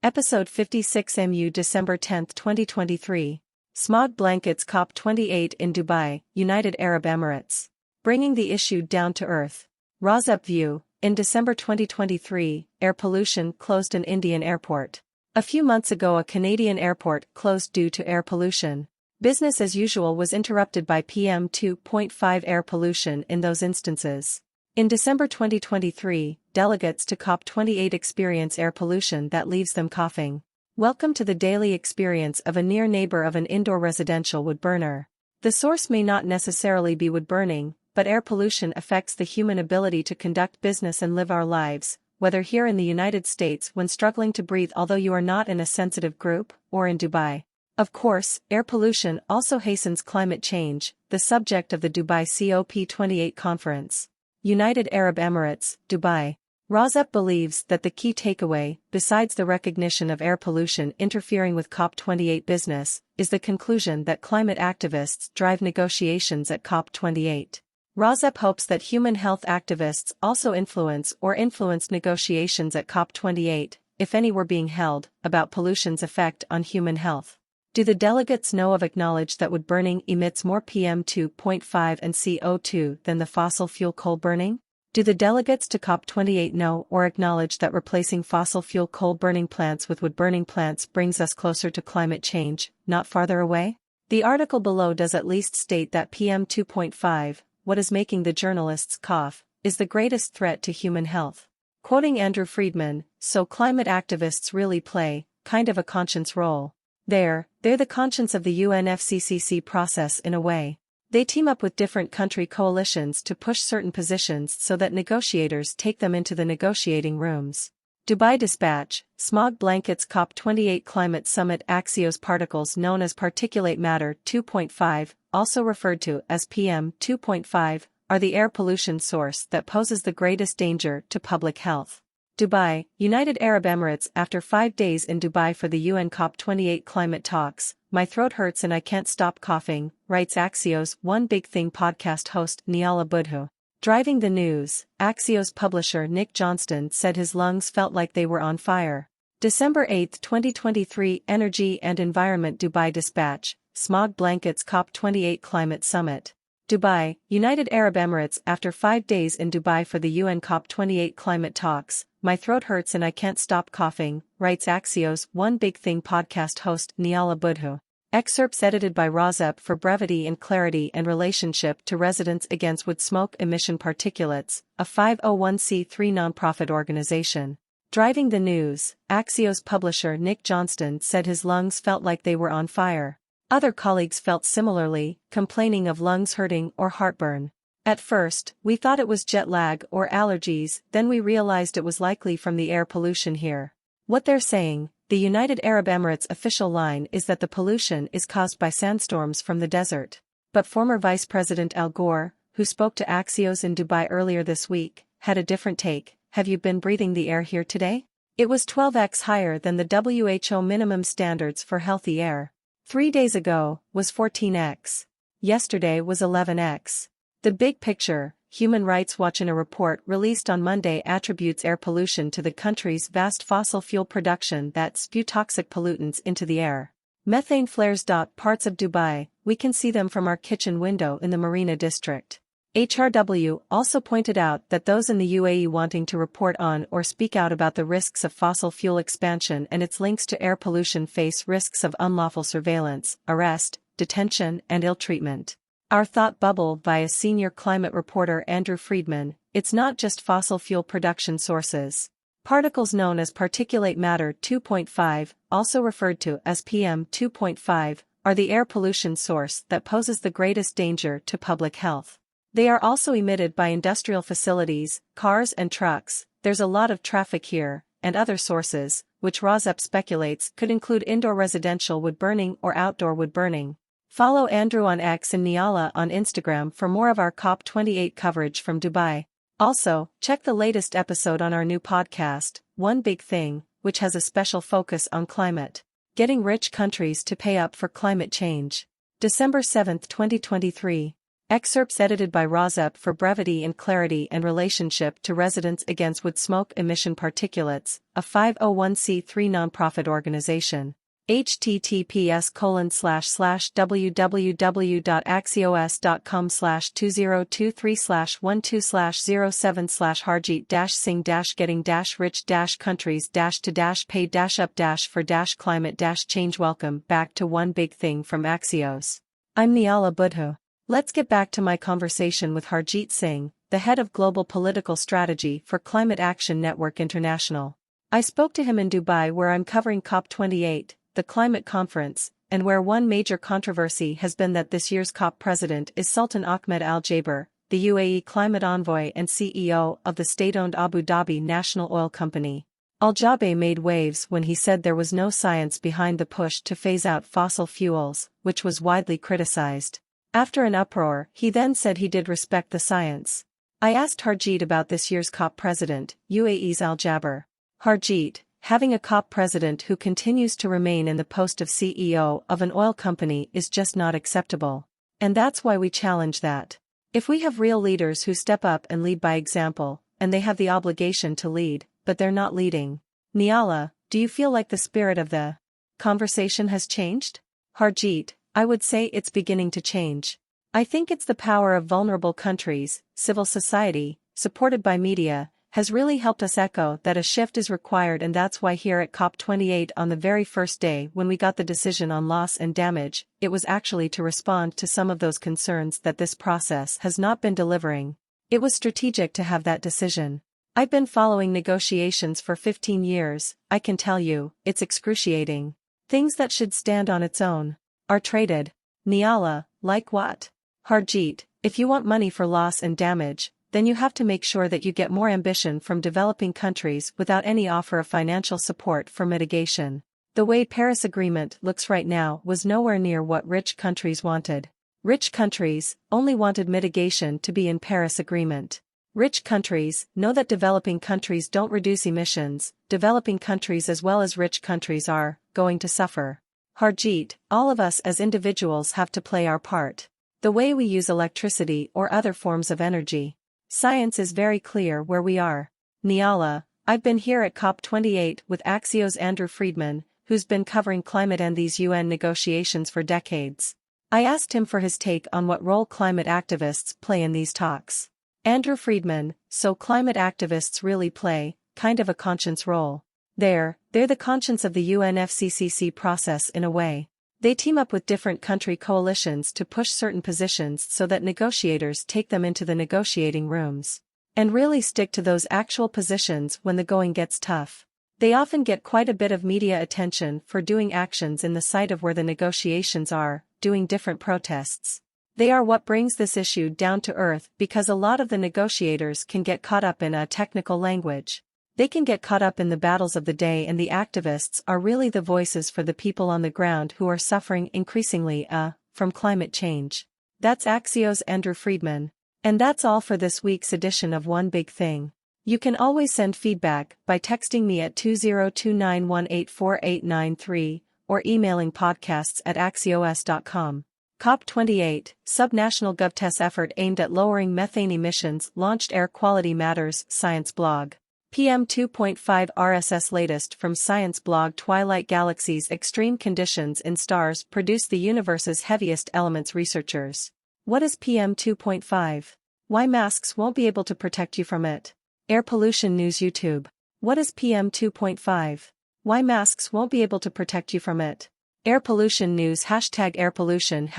Episode 56 MU December 10, 2023. Smog blankets COP28 in Dubai, United Arab Emirates. Bringing the issue down to earth. RAWSEP View. In December 2023, air pollution closed an Indian airport. A few months ago a Canadian airport closed due to air pollution. Business as usual was interrupted by PM2.5 air pollution in those instances. In December 2023, delegates to COP28 experience air pollution that leaves them coughing. Welcome to the daily experience of a near neighbor of an indoor residential wood burner. The source may not necessarily be wood burning, but air pollution affects the human ability to conduct business and live our lives, whether here in the United States when struggling to breathe although you are not in a sensitive group, or in Dubai. Of course, air pollution also hastens climate change, the subject of the Dubai COP28 conference. United Arab Emirates, Dubai. RAWSEP believes that the key takeaway, besides the recognition of air pollution interfering with COP28 business, is the conclusion that climate activists drive negotiations at COP28. RAWSEP hopes that human health activists also influence negotiations at COP28, if any were being held, about pollution's effect on human health. Do the delegates know of acknowledge that wood burning emits more PM2.5 and CO2 than the fossil fuel coal burning? Do the delegates to COP28 know or acknowledge that replacing fossil fuel coal burning plants with wood burning plants brings us closer to climate change, not farther away? The article below does at least state that PM2.5, what is making the journalists cough, is the greatest threat to human health. Quoting ANDREW FREEDMAN, so climate activists really play, kind of a conscience role. They're the conscience of the UNFCCC process in a way. They team up with different country coalitions to push certain positions so that negotiators take them into the negotiating rooms. Dubai Dispatch, Smog blankets COP28 climate summit. Axios particles known as particulate matter 2.5, also referred to as PM2.5, are the air pollution source that poses the greatest danger to public health. Dubai, United Arab Emirates. After 5 days in Dubai for the UN COP28 climate talks, my throat hurts and I can't stop coughing, writes Axios One Big Thing podcast host Niala Boodhoo. Driving the news, Axios publisher Nick Johnston said his lungs felt like they were on fire. December 8, 2023. Energy and Environment. Dubai Dispatch, Smog blankets COP28 climate summit. Dubai, United Arab Emirates. After 5 days in Dubai for the UN COP28 climate talks, my throat hurts and I can't stop coughing, writes Axios One Big Thing podcast host Niala Boodhoo. Excerpts edited by RAWSEP for brevity and clarity and relationship to residents against wood smoke emission particulates, a 501c3 nonprofit organization. Driving the news, Axios publisher Nick Johnston said his lungs felt like they were on fire. Other colleagues felt similarly, complaining of lungs hurting or heartburn. At first, we thought it was jet lag or allergies, then we realized it was likely from the air pollution here. What they're saying, the United Arab Emirates official line is that the pollution is caused by sandstorms from the desert. But former Vice President Al Gore, who spoke to Axios in Dubai earlier this week, had a different take. Have you been breathing the air here today? It was 12x higher than the WHO minimum standards for healthy air. 3 days ago, was 14x. Yesterday was 11x. The big picture, Human Rights Watch in a report released on Monday attributes air pollution to the country's vast fossil fuel production that spew toxic pollutants into the air. Methane flares. Parts of Dubai, we can see them from our kitchen window in the Marina district. HRW also pointed out that those in the UAE wanting to report on or speak out about the risks of fossil fuel expansion and its links to air pollution face risks of unlawful surveillance, arrest, detention, and ill treatment. Our thought bubble via senior climate reporter ANDREW FREEDMAN, it's not just fossil fuel production sources. Particles known as particulate matter 2.5, also referred to as PM2.5, are the air pollution source that poses the greatest danger to public health. They are also emitted by industrial facilities, cars and trucks. There's a lot of traffic here, and other sources, which RAWSEP speculates could include indoor residential wood burning or outdoor wood burning. Follow Andrew on X and Niala on Instagram for more of our COP28 coverage from Dubai. Also, check the latest episode on our new podcast, One Big Thing, which has a special focus on climate. Getting rich countries to pay up for climate change. December 7, 2023. Excerpts edited by RAWSEP for brevity and clarity and relationship to residents against wood smoke emission particulates, a 501c3 nonprofit organization. https://www.axios.com/2023/12/harjeet-sing-getting-rich-pay-up-for-climate-change. Welcome back to One Big Thing from Axios. I'm Niala Boodhoo. Let's get back to my conversation with Harjeet Singh, the head of Global Political Strategy for Climate Action Network International. I spoke to him in Dubai, where I'm covering COP28, the climate conference, and where one major controversy has been that this year's COP president is Sultan Ahmed Al Jaber, the UAE climate envoy and CEO of the state-owned Abu Dhabi National Oil Company. Al Jaber made waves when he said there was no science behind the push to phase out fossil fuels, which was widely criticized. After an uproar, he then said he did respect the science. I asked Harjeet about this year's COP president, UAE's Al Jaber. Harjeet, having a COP president who continues to remain in the post of CEO of an oil company is just not acceptable. And that's why we challenge that. If we have real leaders who step up and lead by example, and they have the obligation to lead, but they're not leading. Niala, do you feel like the spirit of the conversation has changed? Harjeet, I would say it's beginning to change. I think it's the power of vulnerable countries, civil society, supported by media, has really helped us echo that a shift is required, and that's why here at COP28 on the very first day when we got the decision on loss and damage, it was actually to respond to some of those concerns that this process has not been delivering. It was strategic to have that decision. I've been following negotiations for 15 years, I can tell you, it's excruciating. Things that should stand on its own are traded. Niala, like what? Harjeet, if you want money for loss and damage, then you have to make sure that you get more ambition from developing countries without any offer of financial support for mitigation. The way Paris Agreement looks right now was nowhere near what rich countries wanted. Rich countries only wanted mitigation to be in Paris Agreement. Rich countries know that developing countries don't reduce emissions. Developing countries as well as rich countries are going to suffer. Harjeet, all of us as individuals have to play our part. The way we use electricity or other forms of energy. Science is very clear where we are. Niala, I've been here at COP28 with Axios' ANDREW FREEDMAN, who's been covering climate and these UN negotiations for decades. I asked him for his take on what role climate activists play in these talks. ANDREW FREEDMAN, so climate activists really play, kind of a conscience role. They're the conscience of the UNFCCC process in a way. They team up with different country coalitions to push certain positions so that negotiators take them into the negotiating rooms. And really stick to those actual positions when the going gets tough. They often get quite a bit of media attention for doing actions in the sight of where the negotiations are, doing different protests. They are what brings this issue down to earth, because a lot of the negotiators can get caught up in a technical language. They can get caught up in the battles of the day, and the activists are really the voices for the people on the ground who are suffering increasingly from climate change. That's Axios' ANDREW FREEDMAN. And that's all for this week's edition of One Big Thing. You can always send feedback by texting me at 2029184893 or emailing podcasts@axios.com. COP28, subnational GovTech effort aimed at lowering methane emissions launched. Air Quality Matters Science blog. PM2.5 RSS latest from science blog. Twilight galaxies. Extreme conditions in stars produce the universe's heaviest elements. Researchers. What is PM2.5? Why masks won't be able to protect you from it? Air pollution news. YouTube. What is PM2.5? Why masks won't be able to protect you from it? Air pollution news. #air pollution,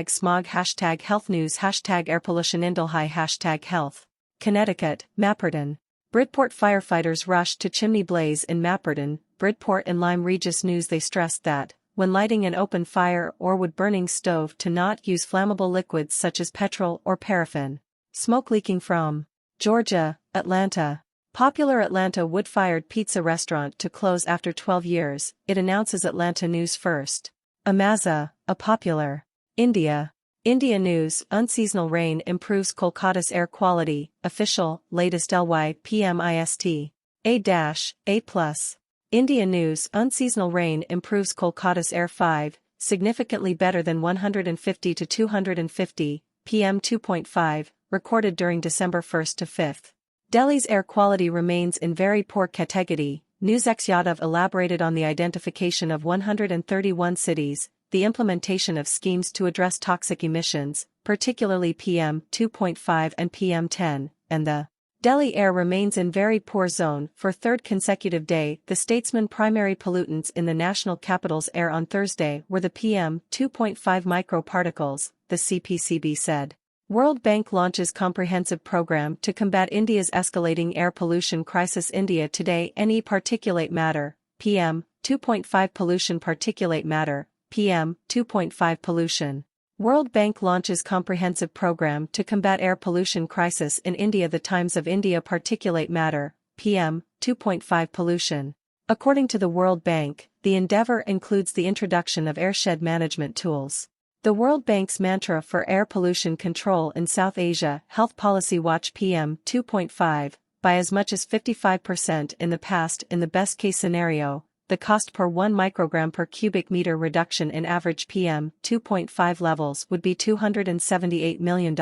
#smog, #health news, #air pollution indulhi, #health. Connecticut, Mapperton. Bridport firefighters rushed to chimney blaze in Mapperton, Bridport and Lyme Regis news. They stressed that, when lighting an open fire or wood-burning stove, to not use flammable liquids such as petrol or paraffin. Smoke leaking from Georgia, Atlanta. Popular Atlanta wood-fired pizza restaurant to close after 12 years, it announces. Atlanta News First. Amaza, a popular India news. Unseasonal rain improves Kolkata's air quality. Official, latest LYPMIST. A+. India news. Unseasonal rain improves Kolkata's air 5, significantly better than 150 to 250, PM2.5, recorded during December 1st to 5th. Delhi's air quality remains in very poor category. News Yadav elaborated on the identification of 131 cities, the implementation of schemes to address toxic emissions, particularly PM2.5 and PM10, and the Delhi air remains in very poor zone for third consecutive day. The statesman primary pollutants in the national capital's air on Thursday were the PM2.5 microparticles, the CPCB said. World Bank launches comprehensive program to combat India's escalating air pollution crisis. India today. NE particulate matter, PM2.5 pollution. Particulate matter, PM2.5 pollution. World Bank launches comprehensive program to combat air pollution crisis in India. The Times of India. Particulate matter, PM2.5 pollution. According to the World Bank, the endeavor includes the introduction of airshed management tools. The World Bank's mantra for air pollution control in South Asia, Health Policy Watch PM2.5, by as much as 55% in the past. In the best-case scenario, the cost per 1 microgram per cubic meter reduction in average PM2.5 levels would be $278 million.